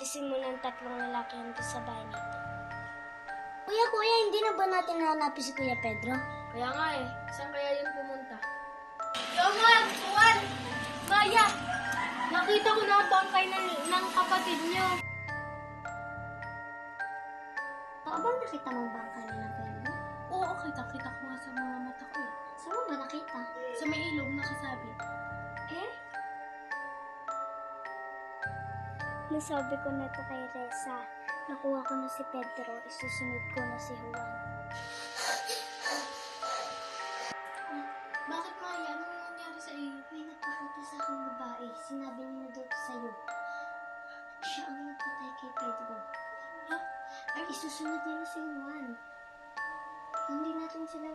Paalisin mo ng tatlong lalaki nito sa bahay nito. Kuya, hindi na ba natin nahanapin si Kuya Pedro? Kaya nga eh, saan kaya yun pumunta? Yomar! Juan! Maya! Nakita ko na ang bangkay ng kapatid niyo. Oo bang nakita mo ang bangka ni ng Pedro? Oo, kita ko nga sa mga mata ko eh. Saan mo ba nakita? Sa may ilong nakasabit. Eh? Nasabi ko na ito kay Reza. Nakuha ko na si Pedro, isusunod ko na si Juan. Bakit Maya? Ano nangyari sa iyo? May nagpakita sa aking babae. Sinabi niya na daw sa'yo. Siya ang nagpatay kay Pedro. Ha? Ay, isusunod niya na si Juan. Hindi natin sila